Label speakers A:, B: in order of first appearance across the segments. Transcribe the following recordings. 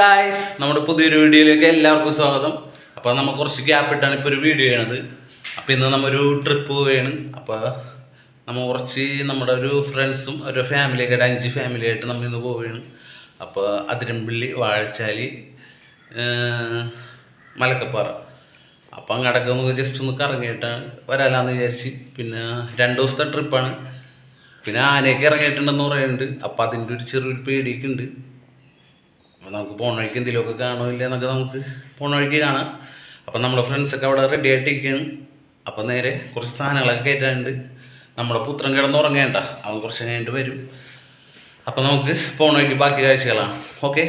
A: Guys, നമ്മുടെ പുതിയൊരു വീഡിയോയിലേക്ക് എല്ലാവർക്കും സ്വാഗതം. അപ്പോൾ നമ്മൾ കുറച്ച് ഗ്യാപ്പ് ഇട്ടാണ് ഇപ്പോൾ ഒരു വീഡിയോ ചെയ്യണത്. അപ്പോൾ ഇന്ന് നമ്മൊരു ട്രിപ്പ് പോവുകയാണ്. അപ്പോൾ നമ്മൾ കുറച്ച് നമ്മുടെ ഒരു ഫ്രണ്ട്സും ഒരു ഫാമിലിയൊക്കെ 5 ഫാമിലിയായിട്ട് നമ്മൾ ഇന്ന് പോവുകയാണ്. അപ്പോൾ അതിരമ്പള്ളി, വാഴച്ചാലി, മലക്കപ്പാറ. അപ്പോൾ അങ്ങോട്ടൊക്കെ നമുക്ക് ജസ്റ്റ് ഒന്ന് കറങ്ങിയിട്ടാണ് വരാലാന്ന് വിചാരിച്ച്. പിന്നെ 2 ദിവസത്തെ ട്രിപ്പാണ്. പിന്നെ ആനയൊക്കെ ഇറങ്ങിയിട്ടുണ്ടെന്ന് പറയുന്നുണ്ട്. അപ്പോൾ അതിൻ്റെ ഒരു ചെറിയൊരു പേടിയൊക്കെ ഉണ്ട്. അപ്പോൾ നമുക്ക് പോണ വഴിക്ക് എന്തെങ്കിലുമൊക്കെ കാണോ ഇല്ല എന്നൊക്കെ നമുക്ക് പോണ വഴിക്ക് കാണാം. അപ്പം നമ്മുടെ ഫ്രണ്ട്സൊക്കെ അവിടെ റെഡി ആയിട്ടിരിക്കുകയാണ്. അപ്പം നേരെ കുറച്ച് സാധനങ്ങളൊക്കെ കയറ്റാനുണ്ട്. നമ്മുടെ പുത്രൻ കിടന്നുറങ്ങേണ്ട, അവൻ കുറച്ച് കഴിഞ്ഞിട്ട് വരും. അപ്പം നമുക്ക് പോണ വഴിക്ക് ബാക്കി കാഴ്ചകളാണ്. ഓക്കെ,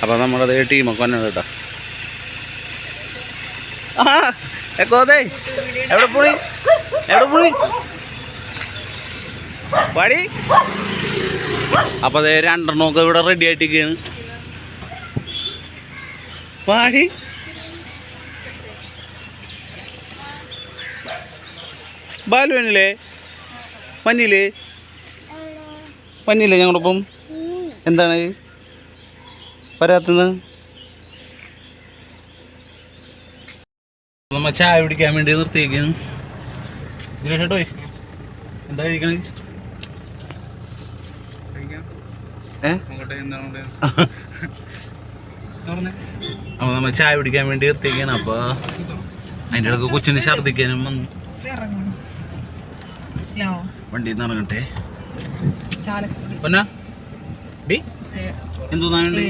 A: അപ്പം നമ്മളത് ടീമൊക്കെ വന്നത് കേട്ടോ. എക്കോതേ എവിടെ പോയി പാടി. അപ്പോൾ അതേ 2 ഇവിടെ റെഡി ആയിട്ടിരിക്കുകയാണ്. പാടി ബാലുവനില്ലേ പന്നിയില്ലേ ഞങ്ങളുടെ ഒപ്പം? എന്താണ് വരാത്തത്? നമ്മൾ ചായ പിടിക്കാൻ വേണ്ടി നിർത്തിയിരിക്കുകയാണ്. ഇതിലേട്ടോ എന്താ കഴിക്കണേ? അപ്പോൾ നമ്മൾ ചായ പിടിക്കാൻ വേണ്ടി നിർത്തിയിരിക്കുകയാണ്. അപ്പോൾ അതിൻ്റെ ഇടയ്ക്ക് കൊച്ചിന് ഛർദ്ദിക്കാനും വന്നു. വണ്ടിയിൽ നിന്ന് ഇറങ്ങട്ടെ. പൊന്നാ ഡി എന്തുന്നാണ്ട്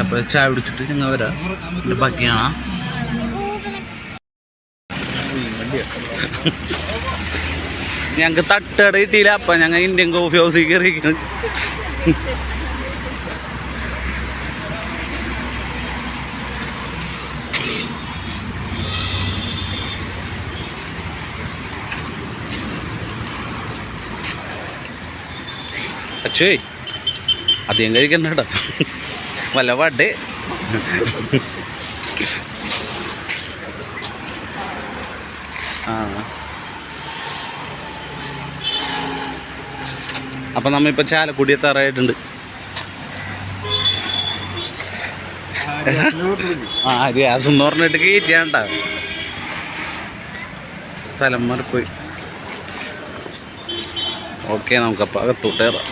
A: അപ്പോൾ ചായ പിടിച്ചിട്ട് ഞങ്ങൾ വരാം. ഇതിൻ്റെ ബാക്കിയാണ് ഞങ്ങൾക്ക് തട്ടുകട കിട്ടിയില്ല. അപ്പം ഞങ്ങൾ ഇന്ത്യൻ കോഫി ഹൗസിൽ കയറിയിരിക്കണം. അച്ഛേ അധികം കഴിക്കണ്ട കേട്ടോ, വല്ല വടേ. അപ്പം നമ്മളിപ്പോൾ ചാലക്കുടി എത്താറായിട്ടുണ്ട്. ഗ്യാസ് എന്ന് പറഞ്ഞിട്ട് കയറ്റിയാണ്ട സ്ഥലം മാറിപ്പോയി. ഓക്കെ, നമുക്കപ്പോൾ അകത്തോട്ട് കയറാം.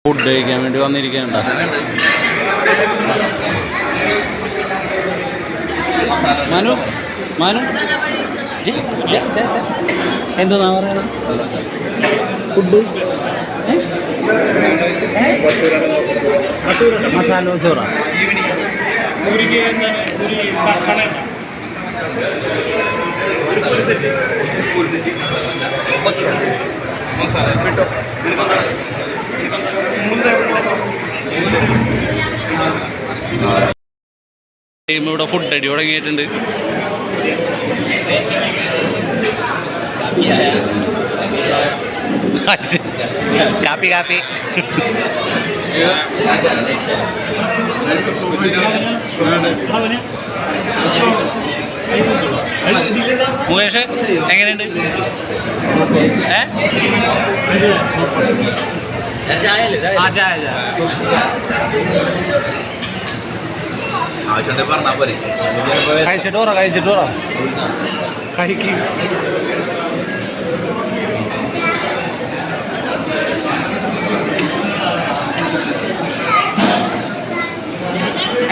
A: ഫുഡ് കഴിക്കാൻ വേണ്ടി വന്നിരിക്കണ്ട. മനു എന്തെന്നാ പറയണത്? ഫുഡ് മസാല ചോറ. ഇവിടെ ഫുഡ് അടി തുടങ്ങിയിട്ടുണ്ട്. കാപ്പി മുകേഷ് എങ്ങനെയുണ്ട്? കഴിച്ചിട്ടോറ കഴിക്കും.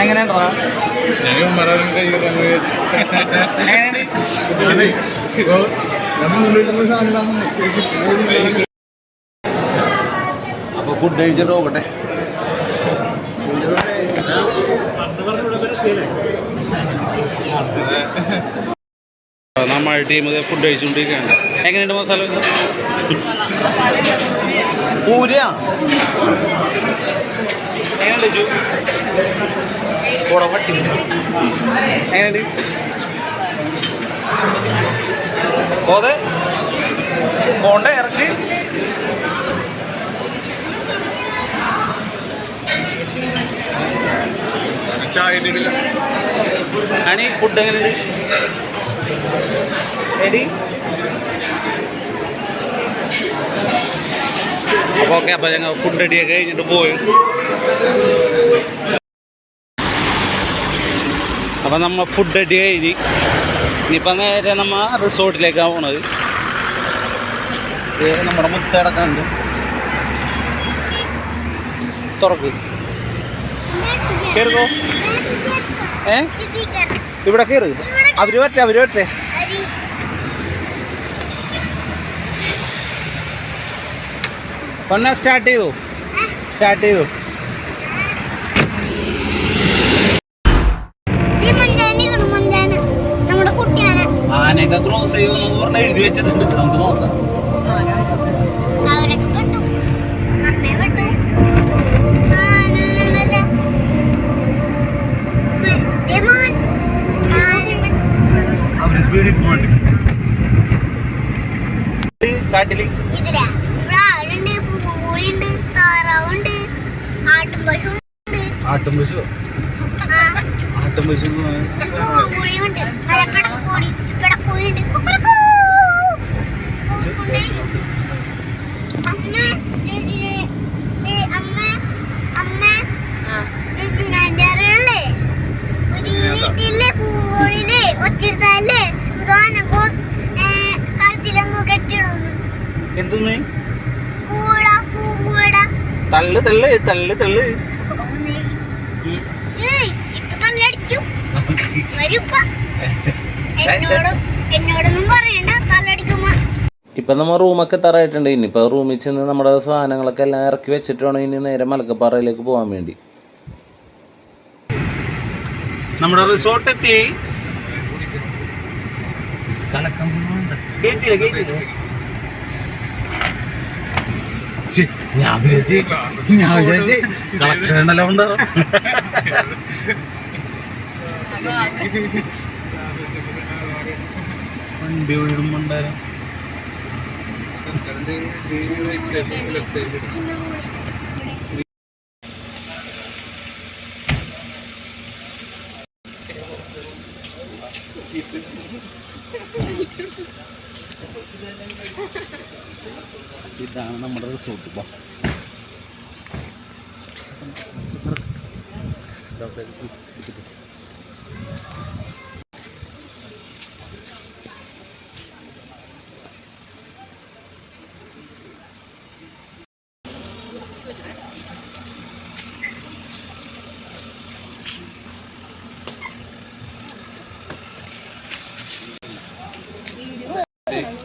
A: എങ്ങനെയുണ്ടോ? അപ്പൊ ഫുഡ് കഴിച്ചിട്ട് നോക്കട്ടെ. നമ്മുടെ ടീം ഫുഡ് കഴിച്ചുകൊണ്ടിരിക്കുകയാണ്. എങ്ങനെയുണ്ട് മസാല പൂരിയാ? എങ്ങനെയുണ്ട് എങ്ങനെയുണ്ട്? പോതെ പോണ്ടേ ഇറക്കി. ആണി ഫുഡ് എങ്ങനെയുണ്ട് എടി? അപ്പോൾ ഓക്കെ, അപ്പോൾ ഞങ്ങൾ ഫുഡ് റെഡിയൊക്കെ കഴിഞ്ഞിട്ട് പോയി. അപ്പം നമ്മൾ ഫുഡ് റെഡി കഴിഞ്ഞ് ഇനിയിപ്പോൾ നേരെ നമ്മൾ റിസോർട്ടിലേക്കാണ് പോണത്. നമ്മുടെ മുത്തടക്കുന്നുണ്ട്, തുറക്ക് കയറുകോ. ഇവിടെ കയറ്, അവര് പറ്റേ ഒന്ന് സ്റ്റാർട്ട് ചെയ്തു. ആനയൊക്കെ ക്രോസ് ചെയ്യുമെന്ന് പറഞ്ഞാൽ എഴുതി വെച്ചിട്ടുണ്ട്, നമുക്ക് നോക്കാം. കാട്ടില് ആട്ടുംപശു എന്തൊന്ന് തള്ളു തള്ളു തള്ളു തള്ളു ഇപ്പൊ നമ്മ റൂമൊക്കെ എത്താറായിട്ടുണ്ട്. ഇനിയിപ്പോ റൂമിൽ ചെന്ന് നമ്മുടെ സാധനങ്ങളൊക്കെ എല്ലാം ഇറക്കി വെച്ചിട്ട് വേണം ഇനി നേരെ മലക്കപ്പാറയിലേക്ക് പോകാൻ വേണ്ടി. നമ്മുടെ റിസോർട്ട് എത്തി. ഞാൻ വിചാരിച്ച് കളക്ടറുണ്ടല്ലോ ഉണ്ടാവും. വണ്ടി ഒഴുകുമ്പോണ്ടായിരുന്നു. ഇതാണ് നമ്മുടെ റിസോർട്ട്.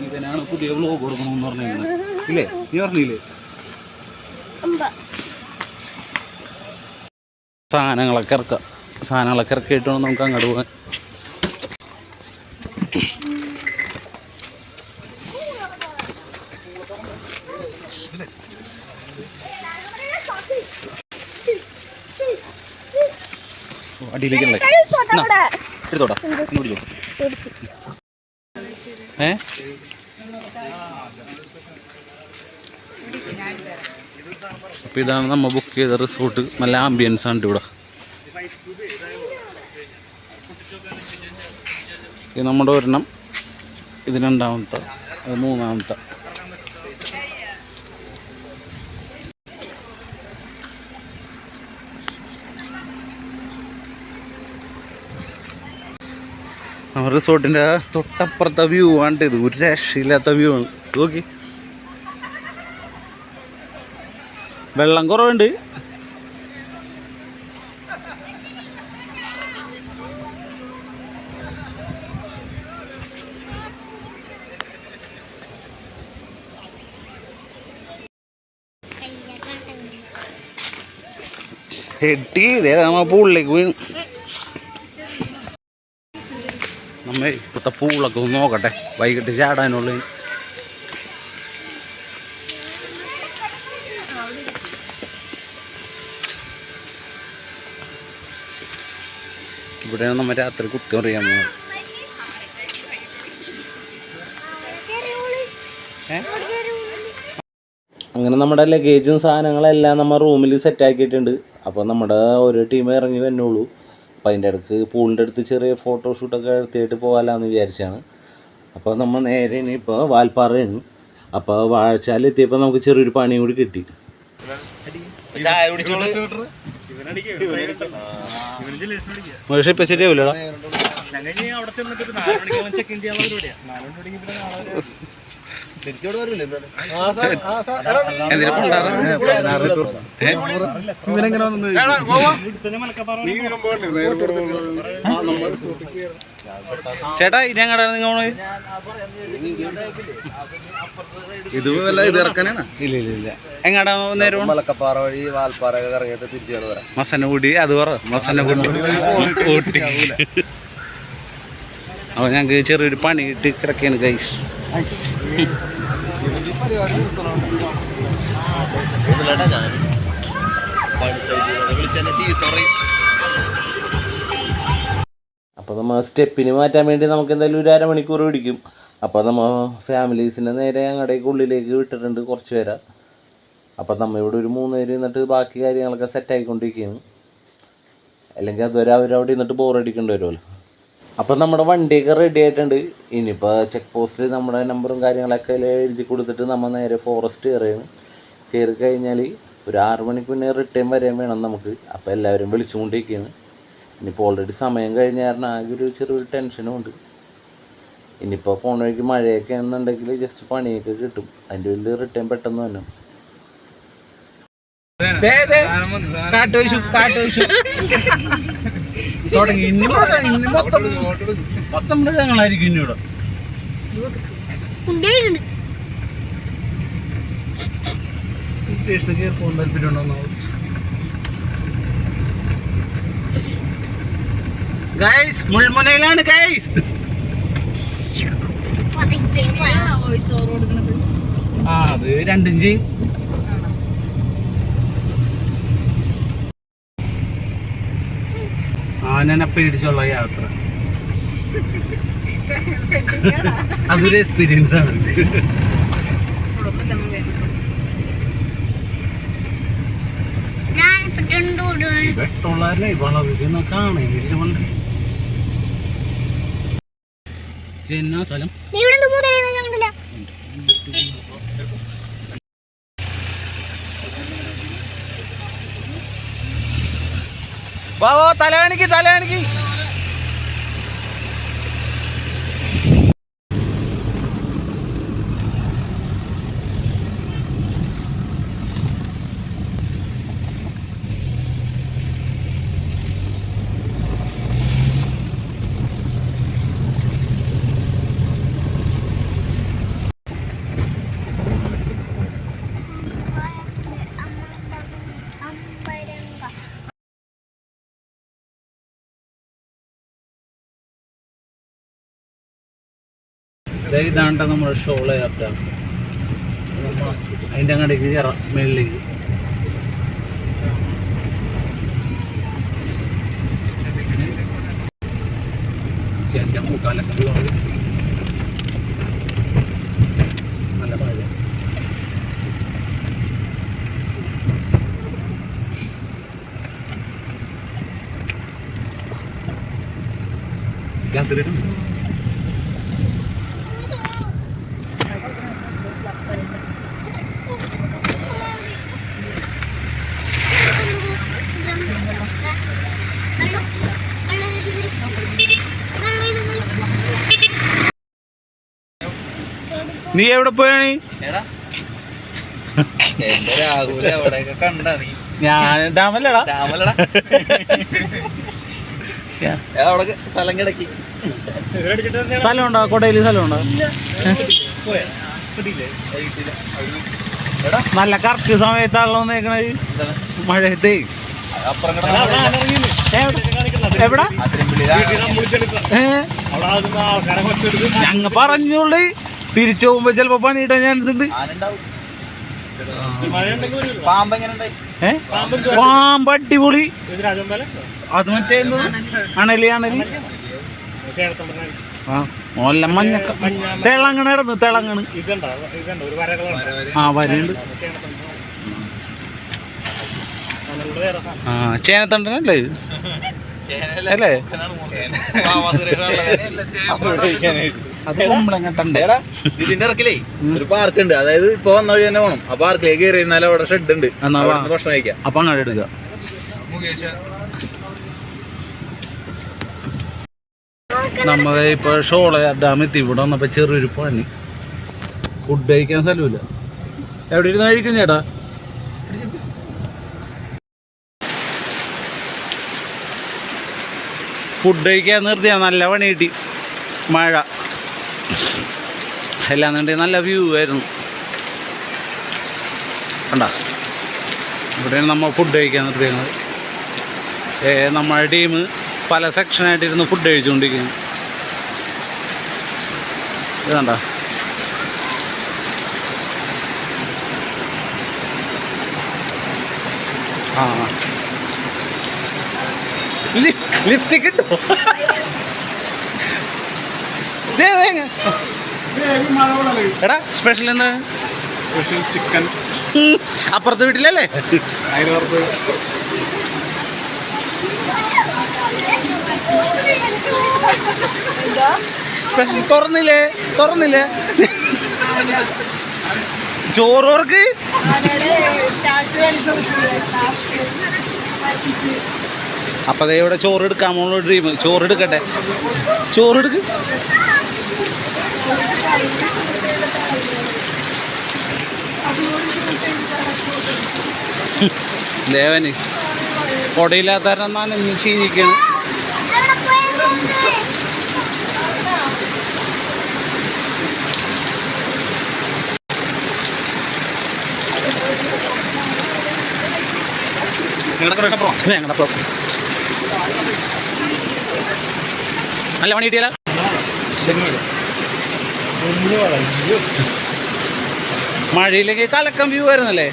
A: ഇവനാണ് പുതിയ വ്ലോഗ് കൊടുക്കണമെന്ന് പറഞ്ഞിരുന്നത് ഇല്ലേ? നീ പറഞ്ഞില്ലേ? സാധനങ്ങളൊക്കെ ഇറക്കിയിട്ട് വേണം നമുക്ക് അങ്ങോട്ട് പോകാൻ. അടിയിലേക്കല്ലേ എടുത്തോട്ടാ. അപ്പോൾ ഇതാണ് നമ്മൾ ബുക്ക് ചെയ്ത റിസോർട്ട്. നല്ല ആംബിയൻസ് ആണ് ഇവിടെ. ഇത് നമ്മുടെ ഒരെണ്ണം, ഇത് രണ്ടാമത്തെ, അത് മൂന്നാമത്തെ. നമ്മുടെ റിസോർട്ടിൻ്റെ തൊട്ടപ്പുറത്തെ വ്യൂ ആണ് ഇത്. ഒരു രക്ഷയില്ലാത്ത വ്യൂ ആണ്. നോക്കി, വെള്ളം കുറവുണ്ട്. ഹെട്ടി നമ്മ പൂളിലേക്ക് പോയി. നമ്മ ഇപ്പോഴത്തെ പൂളൊക്കെ ഒന്ന് നോക്കട്ടെ, വൈകിട്ട് ചാടാനുള്ള. ഇവിടെയാണ് നമ്മൾ രാത്രി കുത്തി അറിയാൻ പോകുന്നത്. അങ്ങനെ നമ്മുടെ ലഗേജും സാധനങ്ങളെല്ലാം നമ്മൾ റൂമിൽ സെറ്റാക്കിയിട്ടുണ്ട്. അപ്പോൾ നമ്മുടെ ഓരോ ടീം ഇറങ്ങി വരുന്നുള്ളൂ. അപ്പോൾ അതിൻ്റെ ഇടയ്ക്ക് പൂളിൻ്റെ അടുത്ത് ചെറിയ ഫോട്ടോഷൂട്ടൊക്കെ എടുത്തിട്ട് പോകാമെന്ന് വിചാരിച്ചാണ്. അപ്പോൾ നമ്മൾ നേരെ ഇനിയിപ്പോൾ വാൽപ്പാറയാണ്. അപ്പോൾ വാഴച്ചാലെത്തിയപ്പോൾ നമുക്ക് ചെറിയൊരു പണിയും കൂടി കിട്ടി. പക്ഷേ ഇപ്പം ശരിയാവില്ലടാ. ചേട്ടാ ഇനി എങ്ങടാണ് നിങ്ങൾ?
B: ഇത് ഇറക്കാനാണ്.
A: ഇല്ല ഇല്ല ഇല്ല. എങ്ങടാ നേരം?
B: മലക്കപ്പാറ വഴി വാൽപ്പാറ കറങ്ങിയിട്ട് തിരിച്ചു വരാം.
A: മസനഗുടി അത് പറ. മസനഗുടി അപ്പോൾ ഞങ്ങൾക്ക് ചെറിയൊരു പണി കിട്ടി കിടക്കുകയാണ് ഗൈസ്. അപ്പോൾ നമ്മൾ സ്റ്റെപ്പിന് മാറ്റാൻ വേണ്ടി നമുക്ക് എന്തായാലും ഒരു അരമണിക്കൂർ പിടിക്കും. അപ്പോൾ നമ്മൾ ഫാമിലീസിനെ നേരെ ഞങ്ങളുടെ ഉള്ളിലേക്ക് വിട്ടിട്ടുണ്ട് കുറച്ച് പേരെ. അപ്പോൾ നമ്മൾ ഇവിടെ ഒരു 3 പേര് നിന്നിട്ട് ബാക്കി കാര്യങ്ങളൊക്കെ സെറ്റായിക്കൊണ്ടിരിക്കുകയാണ്. അല്ലെങ്കിൽ അതുവരെ അവരവിടെ നിന്നിട്ട് ബോറടിക്കേണ്ടി വരുമല്ലോ. അപ്പോൾ നമ്മുടെ വണ്ടിയൊക്കെ റെഡി ആയിട്ടുണ്ട്. ഇനിയിപ്പോൾ ചെക്ക് പോസ്റ്റിൽ നമ്മുടെ നമ്പറും കാര്യങ്ങളൊക്കെ എഴുതി കൊടുത്തിട്ട് നമ്മൾ നേരെ ഫോറസ്റ്റ് കയറി കഴിഞ്ഞാൽ ഒരു 6 മണിക്ക് മുന്നേ റിട്ടേൺ വരാൻ വേണം നമുക്ക്. അപ്പോൾ എല്ലാവരും വിളിച്ചുകൊണ്ടിരിക്കുകയാണ്. ഇനിയിപ്പോൾ ഓൾറെഡി സമയം കഴിഞ്ഞ കാരണം ആകെ ഒരു ചെറിയൊരു ടെൻഷനും ഉണ്ട്. ഇനിയിപ്പോൾ പോണ വഴിക്ക് മഴയൊക്കെ ആണെന്നുണ്ടെങ്കിൽ ജസ്റ്റ് പണിയൊക്കെ കിട്ടും. അതിൻ്റെ ഉള്ളിൽ റിട്ടേൺ പെട്ടെന്ന് തന്നെ തുടങ്ങി. ഇനി മൊത്തം മൃഗങ്ങളായിരിക്കും ഇന്നിവിടെ. ഗൈസ് മുൾമുനയിലാണ് ഗൈസ്. അത് 2 ഇഞ്ച്. ആനനെ പേടിച്ചുള്ള യാത്ര അതൊരു എക്സ്പീരിയൻസ് ആണ്. വെട്ടുള്ളവരല്ലേ വളർന്ന് കാണേ സ്ഥലം. വാവോ തലകാണിക്ക്. ഇതാണ്ട നമ്മുടെ ഷോള് യാത്ര. അതിൻ്റെ അങ്ങോട്ടേക്ക് കയറാം മേളിലേക്ക്. ചെറിയ മൂക്കാലൊക്കെ നല്ല മഴ. ഗ്യാസ് റേറ്റ് നീ എവിടെ പോയാണ്? ഞാൻ ഡാമല്ലടാ. സ്ഥലമുണ്ടോ കൊടയില്? സ്ഥലമുണ്ടോ? നല്ല കറക്റ്റ് സമയത്താണല്ലോ വന്നേക്കണത്. മഴയത്തേ എവിടാ ഞങ്ങ പറഞ്ഞോളൂ. തിരിച്ചു പോകുമ്പോ ചിലപ്പോ പണി കിട്ടാൻ ചാൻസ് ഉണ്ട്. പാമ്പ് അടിപൊളി. അത് മറ്റേ അണലി ആ മോല്ല മഞ്ഞ തിളങ്ങണ ഇടന്ന് തിളങ്ങണ്. ആ വരണ്ട്. ആ ചേനത്തണ്ടനല്ലേ? അല്ലേ അത് കുമ്പളങ്ങട്ടുണ്ട്.
B: ഇതിന്റെ ഇറക്കിലേ ഒരു പാർക്ക് ഉണ്ട്, അതായത് ഇപ്പൊ വന്ന വഴി തന്നെ പോകണം. ആ പാർക്കിലേക്ക് കയറി ഇരുന്നാലും അവിടെ ഷെഡ് ഉണ്ട്, ഭക്ഷണം കഴിക്കാം.
A: അപ്പൊ അങ്ങോട്ട് എടുക്കുക. നമ്മളെ ഇപ്പൊ ഷോള ഡാം എത്തി. ഇവിടെ വന്നപ്പോ ചെറിയൊരു പണി, ഫുഡ് കഴിക്കാൻ സ്ഥലമില്ല. എവിടെ ഇരുന്ന് കഴിക്കും ചേട്ടാ? ഫുഡ് കഴിക്കാൻ നിർത്തിയാ നല്ല പണി കിട്ടി. മഴ എല്ലാന്നുണ്ടെങ്കിൽ നല്ല വ്യൂ ആയിരുന്നു. കണ്ട, ഇവിടെയാണ് നമ്മൾ ഫുഡ് കഴിക്കാൻ നിർത്തിയത്. നമ്മുടെ ടീം പല സെക്ഷനായിട്ടിരുന്ന് ഫുഡ് കഴിച്ചുകൊണ്ടിരിക്കുന്നു. ഇതണ്ട, ആ ലിഫ്റ്റ് കിട്ടോ? എടാ സ്പെഷ്യൽ എന്താ?
B: ചിക്കൻ
A: അപ്പുറത്തെ വീട്ടിലല്ലേ? തുറന്നില്ലേ? തുറന്നില്ലേ? ചോറോർക്ക് അപ്പൊ അതേ ഇവിടെ ചോറ് എടുക്കാൻ പോകുന്ന ഡ്രീം. ചോറ് എടുക്കട്ടെ, ചോറ് എടുക്ക്. ദേവന് കൊടയില്ലാത്ത നനഞ്ഞ് ചീനിക്കാണ്. ഞങ്ങളപ്പോ നല്ല പണി കിട്ടിയാലോ. മഴയിലേക്ക് കലക്കം വ്യൂ ആയിരുന്നല്ലേ?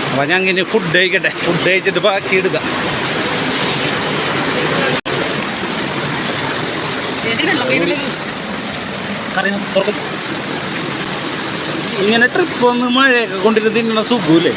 A: അപ്പൊ ഞാൻ ഇങ്ങനെ ഫുഡ് കഴിക്കട്ടെ. ഫുഡ് കഴിച്ചിട്ട് ബാക്കി എടുക്കാം. ഇങ്ങനെ ട്രിപ്പ് വന്ന് മഴയൊക്കെ കൊണ്ടിരുന്ന് തിന്നണ സുഖൂല്ലേ?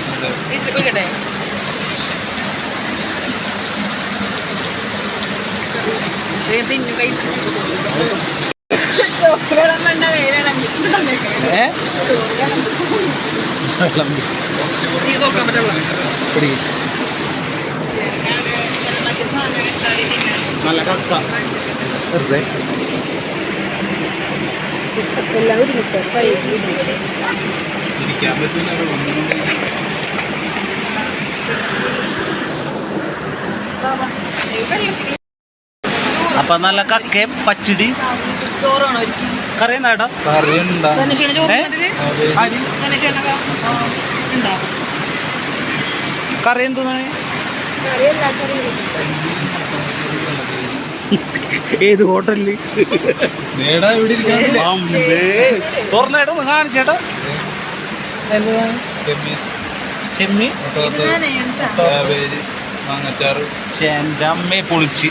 A: നല്ല കക്ക വെറുതെ
C: എല്ലാം ഒരുമിച്ച്
B: ഇരിക്കാൻ പറ്റില്ല.
A: അപ്പൊ നല്ല കക്കയും പച്ചടി
C: ചോറാണോ?
A: കറി എന്താ?
B: കറി ഉണ്ടാ
A: കറി എന്താണ്? ഏത് ഹോട്ടലില്? തുറന്നേട്ടൊന്ന് കാണിച്ചേട്ടാ. ചെമ്മീൻ,
B: മാങ്ങച്ചാറ്,
A: ചെൻ്റെ അമ്മയെ പൊളിച്ച്